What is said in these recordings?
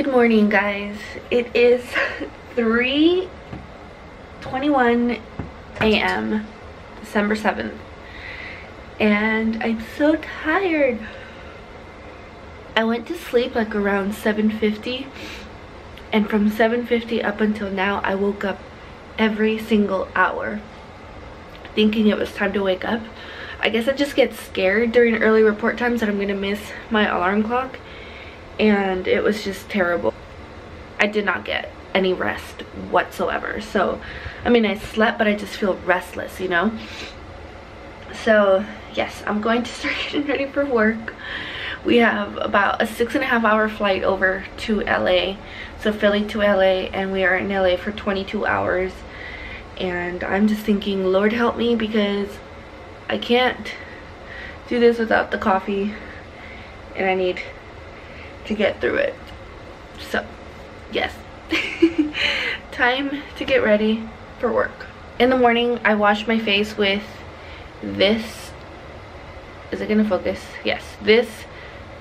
Good morning, guys. It is 3:21 a.m. December 7th, and I'm so tired. I went to sleep like around 7:50, and from 7:50 up until now I woke up every single hour thinking it was time to wake up. I guess I just get scared during early report times that I'm gonna miss my alarm clock, and it was just terrible. I did not get any rest whatsoever. So I mean, I slept, but I just feel restless, you know. So yes, I'm going to start getting ready for work. We have about a 6.5 hour flight over to LA, so Philly to LA, and we are in LA for 22 hours. And I'm just thinking, Lord help me, because I can't do this without the coffee, and I need to get through it. So yes, time to get ready for work. In the morning, I washed my face with this, is it gonna focus? Yes, this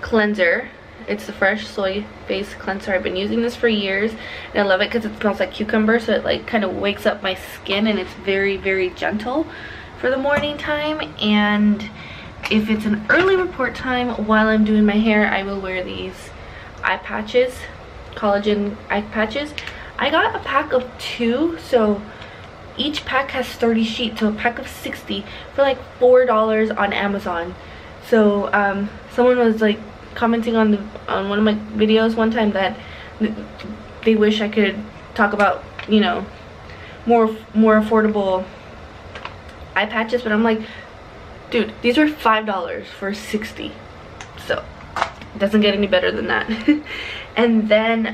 cleanser. It's the Fresh Soy Face Cleanser. I've been using this for years, and I love it because it smells like cucumber, so it like kind of wakes up my skin, and it's very, very gentle for the morning time. And if it's an early report time while I'm doing my hair, I will wear these eye patches, collagen eye patches. I got a pack of 2, so each pack has 30 sheets, so a pack of 60 for like $4 on Amazon. So someone was like commenting on one of my videos one time that they wish I could talk about, you know, more affordable eye patches, but I'm like, dude, these are $5 for 60, so it doesn't get any better than that. And then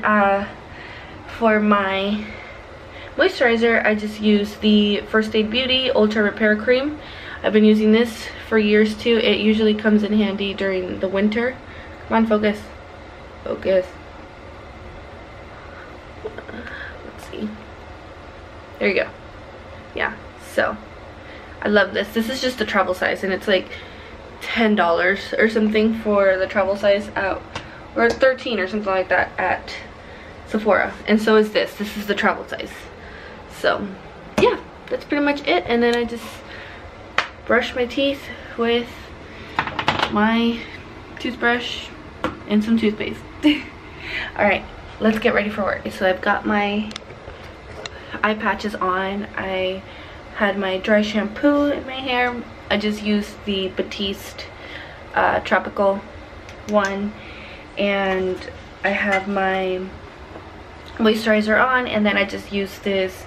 for my moisturizer, I just use the First Aid Beauty Ultra Repair Cream. I've been using this for years too. It usually comes in handy during the winter. Come on, focus. Focus. Let's see. There you go. Yeah, so I love this. This is just the travel size, and it's like $10 or something for the travel size out, or 13 or something like that at Sephora. And so is this. This is the travel size. So yeah, that's pretty much it. And then I just brush my teeth with my toothbrush and some toothpaste. All right, let's get ready for work. So I've got my eye patches on. I had my dry shampoo in my hair. I just used the Batiste tropical one, and I have my moisturizer on, and then I just used this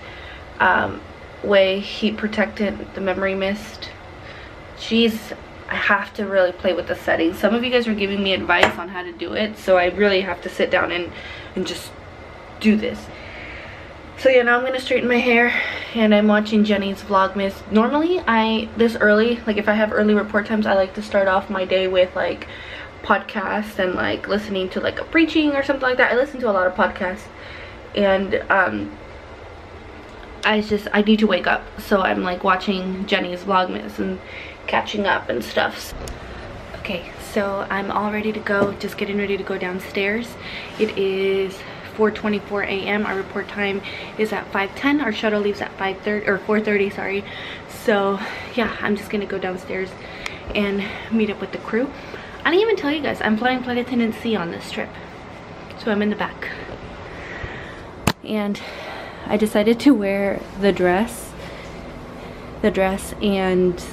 Way Heat Protectant, the Memory Mist. Jeez, I have to really play with the settings. Some of you guys are giving me advice on how to do it, so I really have to sit down and just do this. So yeah, now I'm gonna straighten my hair, and I'm watching Jenny's Vlogmas. Normally, this early, like if I have early report times, I like to start off my day with like podcasts and like listening to like a preaching or something like that. I listen to a lot of podcasts, and I need to wake up, so I'm like watching Jenny's Vlogmas and catching up and stuff. Okay, so I'm all ready to go, just getting ready to go downstairs. It is 4:24 a.m. Our report time is at 5:10. Our shuttle leaves at 5:30 or 4:30, sorry. So yeah, I'm just gonna go downstairs and meet up with the crew. I didn't even tell you guys, I'm flying flight attendant C on this trip, so I'm in the back. And I decided to wear the dress and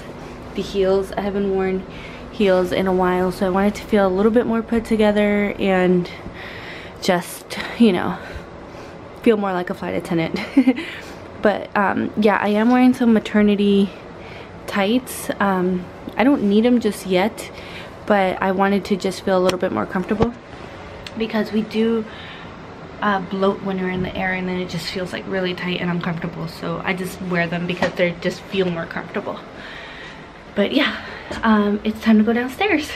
the heels. I haven't worn heels in a while, so I wanted to feel a little bit more put together and just, you know, feel more like a flight attendant. But yeah, I am wearing some maternity tights. I don't need them just yet, but I wanted to just feel a little bit more comfortable, because we do bloat when we're in the air, and then it just feels like really tight and uncomfortable. So I just wear them because they just feel more comfortable. But yeah, it's time to go downstairs.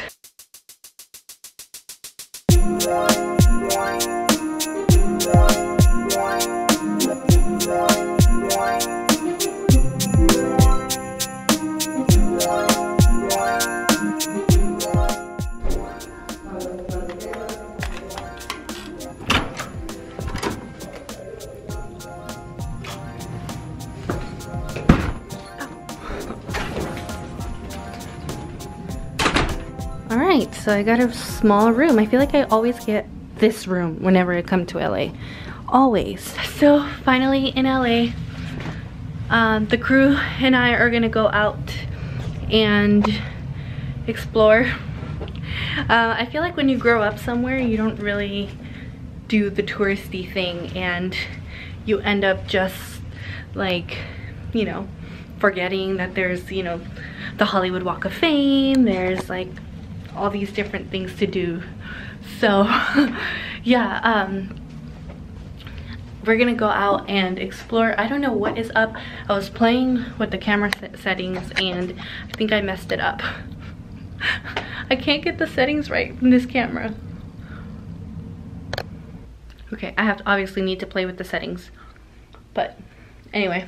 All right, so I got a small room. I feel like I always get this room whenever I come to LA. Always. So finally in LA, the crew and I are gonna go out and explore. I feel like when you grow up somewhere, you don't really do the touristy thing, and you end up just like, you know, forgetting that there's, you know, the Hollywood Walk of Fame, there's like all these different things to do. So yeah, we're gonna go out and explore. I don't know what is up. I was playing with the camera settings and I think I messed it up. I can't get the settings right from this camera. Okay, I obviously need to play with the settings, but anyway.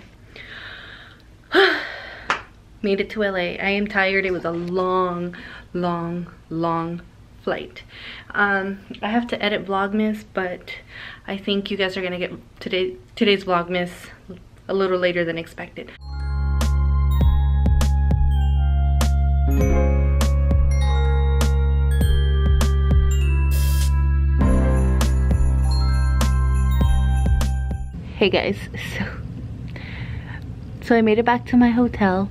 Made it to LA. I am tired. It was a long flight. I have to edit Vlogmas, but I think you guys are gonna get today's Vlogmas a little later than expected. Hey guys, so I made it back to my hotel.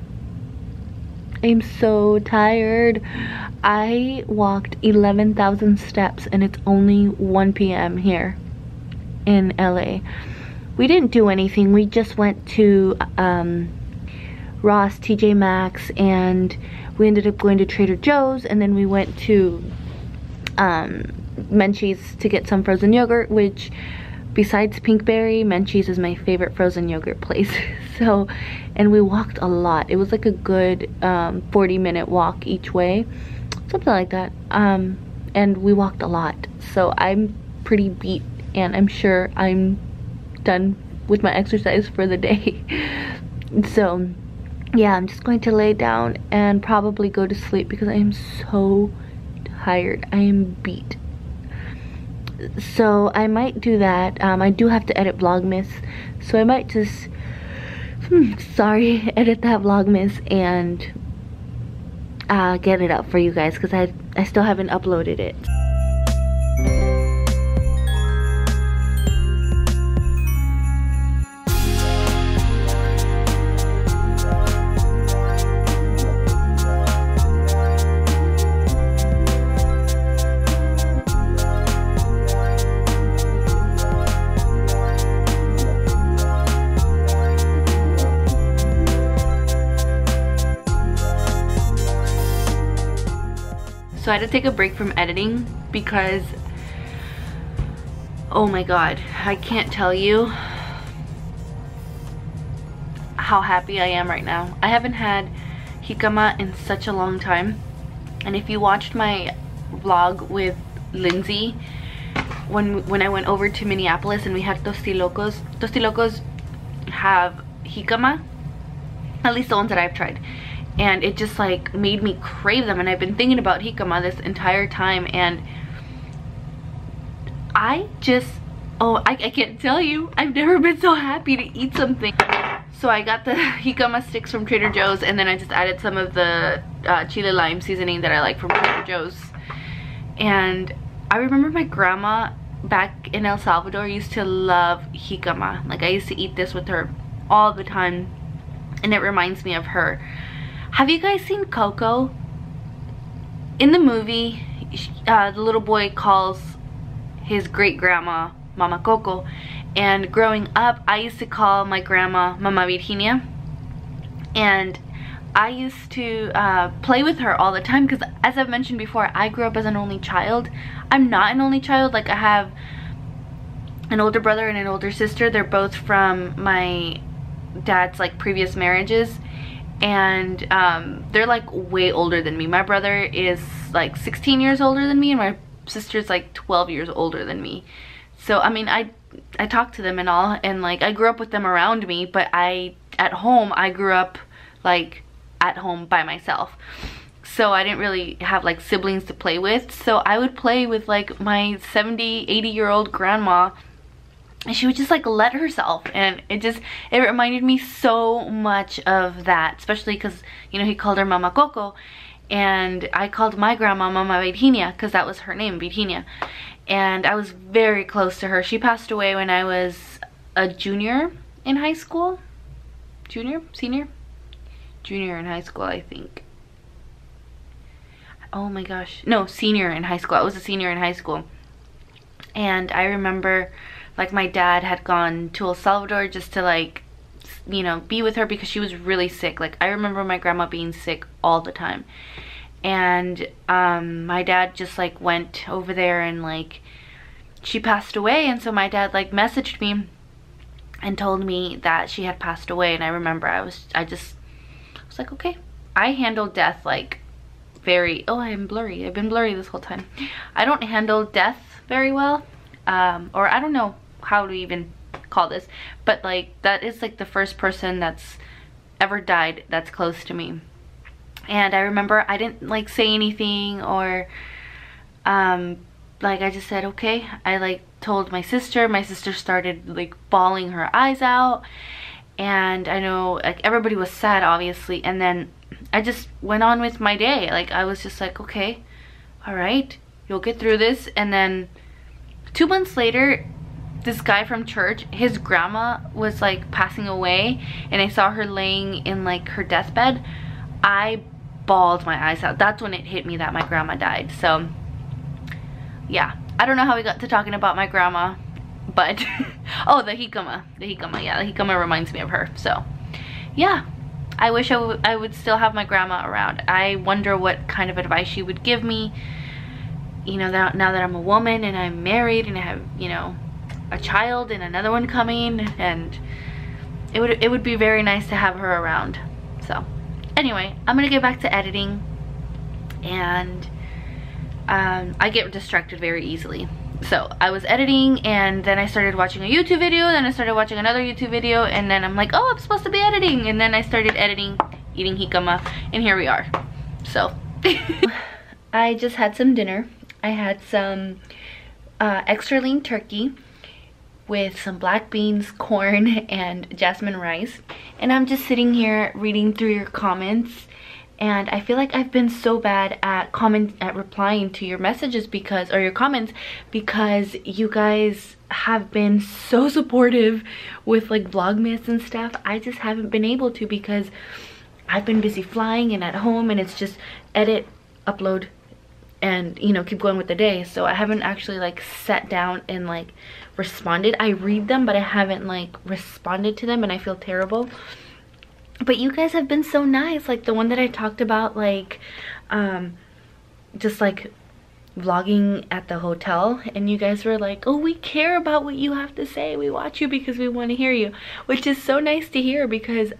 I'm so tired. I walked 11,000 steps and it's only 1 p.m. here in LA. We didn't do anything. We just went to Ross, TJ Maxx, and we ended up going to Trader Joe's, and then we went to Menchie's to get some frozen yogurt, which besides Pinkberry, Menchie's is my favorite frozen yogurt place. So, and we walked a lot. It was like a good 40-minute walk each way, something like that. And we walked a lot. So I'm pretty beat, and I'm sure I'm done with my exercise for the day. So yeah, I'm just going to lay down and probably go to sleep because I am so tired. I am beat. So I might do that. I do have to edit Vlogmas, so I might just edit that Vlogmas and get it up for you guys, because I still haven't uploaded it. So I had to take a break from editing because, oh my god, I can't tell you how happy I am right now. I haven't had jicama in such a long time. And if you watched my vlog with Lindsay, when I went over to Minneapolis and we had Tostilocos have jicama, at least the ones that I've tried. And it just like made me crave them, and I've been thinking about jicama this entire time, and I can't tell you, I've never been so happy to eat something. So I got the jicama sticks from Trader Joe's, and then I just added some of the chile lime seasoning that I like from Trader Joe's. And I remember my grandma back in El Salvador used to love jicama. Like I used to eat this with her all the time, and it reminds me of her. Have you guys seen Coco? In the movie, the little boy calls his great-grandma Mama Coco, and growing up, I used to call my grandma Mama Virginia, and I used to play with her all the time because, as I've mentioned before, I grew up as an only child. I'm not an only child. Like, I have an older brother and an older sister. They're both from my dad's like previous marriages, and they're like way older than me. My brother is like 16 years older than me, and my sister's like 12 years older than me. So I mean, I talk to them and all, and like I grew up with them around me, but at home I grew up like at home by myself. So I didn't really have like siblings to play with. So I would play with like my 70, 80-year-old grandma, and she would just like let herself, and it reminded me so much of that, especially because, you know, he called her Mama Coco, and I called my grandma Mama Virginia because that was her name, Virginia. And I was very close to her. She passed away when I was a junior in high school. Senior in high school, I think. Oh my gosh, no, senior in high school. I was a senior in high school. And I remember, like, my dad had gone to El Salvador just to, like, you know, be with her because she was really sick. Like, I remember my grandma being sick all the time. And my dad just, like, went over there and, like, she passed away. And so my dad, like, messaged me and told me that she had passed away. And I remember I was like, okay. I handled death, like, very, oh, I'm blurry. I've been blurry this whole time. I don't handle death very well. Or I don't know how to even call this, but, like, that is, like, the first person that's ever died that's close to me. And I remember I didn't, like, say anything, or like, I just said okay. I, like, told my sister started, like, bawling her eyes out, and I know, like, everybody was sad obviously, and then I just went on with my day. Like, I was just like, okay, all right, you'll get through this. And then 2 months later, this guy from church, his grandma was, like, passing away, and I saw her laying in, like, her deathbed. I bawled my eyes out. That's when it hit me that my grandma died. So yeah, I don't know how we got to talking about my grandma, but oh, the jicama, yeah, the jicama reminds me of her. So yeah, I wish I would still have my grandma around. I wonder what kind of advice she would give me, you know, now that I'm a woman and I'm married and I have, you know, a child and another one coming, and it would be very nice to have her around. So anyway, I'm gonna get back to editing, and I get distracted very easily. So I was editing, and then I started watching a YouTube video, and then I started watching another YouTube video, and then I'm like, oh, I'm supposed to be editing, and then I started editing, eating jicama, and here we are. So I just had some dinner. I had some extra lean turkey with some black beans, corn, and jasmine rice. And I'm just sitting here reading through your comments, and I feel like I've been so bad at replying to your messages or your comments, because you guys have been so supportive with, like, Vlogmas and stuff. I just haven't been able to because I've been busy flying and at home, and it's just edit, upload, and, you know, keep going with the day. So I haven't actually, like, sat down and, like, responded. I read them, but I haven't, like, responded to them, and I feel terrible. But you guys have been so nice. Like, the one that I talked about, like, just, like, vlogging at the hotel, and you guys were like, oh, we care about what you have to say. We watch you because we want to hear you, which is so nice to hear, because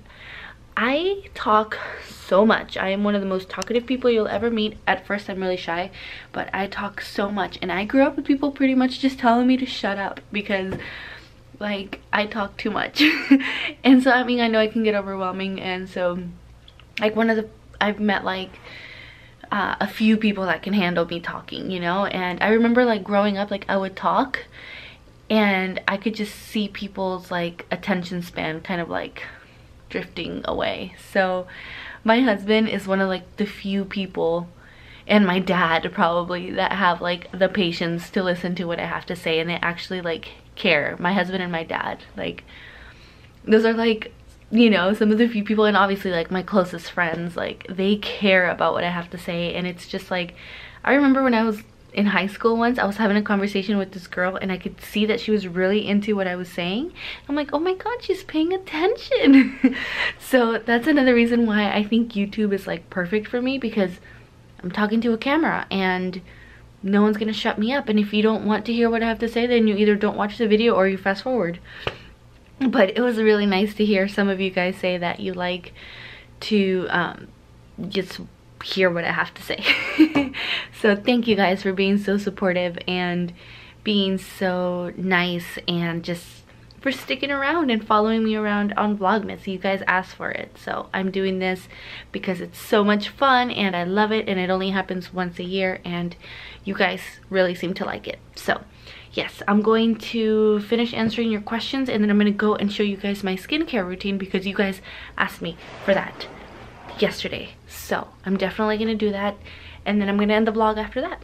I talk so much. I am one of the most talkative people you'll ever meet. At first, I'm really shy, but I talk so much, and I grew up with people pretty much just telling me to shut up because, like, I talk too much. And so, I mean, I know it can get overwhelming, and so, like, I've met, like, a few people that can handle me talking, you know. And I remember, like, growing up, like, I would talk, and I could just see people's, like, attention span kind of, like, drifting away. So my husband is one of, like, the few people, and my dad probably, that have, like, the patience to listen to what I have to say, and they actually, like, care. My husband and my dad, like, those are, like, you know, some of the few people, and obviously, like, my closest friends, like, they care about what I have to say. And it's just, like, I remember when I was in high school once, I was having a conversation with this girl, and I could see that she was really into what I was saying. I'm like, oh my god, she's paying attention. So that's another reason why I think YouTube is, like, perfect for me, because I'm talking to a camera and no one's gonna shut me up. And if you don't want to hear what I have to say, then you either don't watch the video or you fast forward. But it was really nice to hear some of you guys say that you like to just hear what I have to say. So thank you guys for being so supportive and being so nice, and just for sticking around and following me around on Vlogmas. You guys asked for it, so I'm doing this because it's so much fun and I love it, and it only happens once a year, and you guys really seem to like it. So yes, I'm going to finish answering your questions, and then I'm going to go and show you guys my skincare routine because you guys asked me for that. yesterday. So I'm definitely gonna do that, and then I'm gonna end the vlog after that.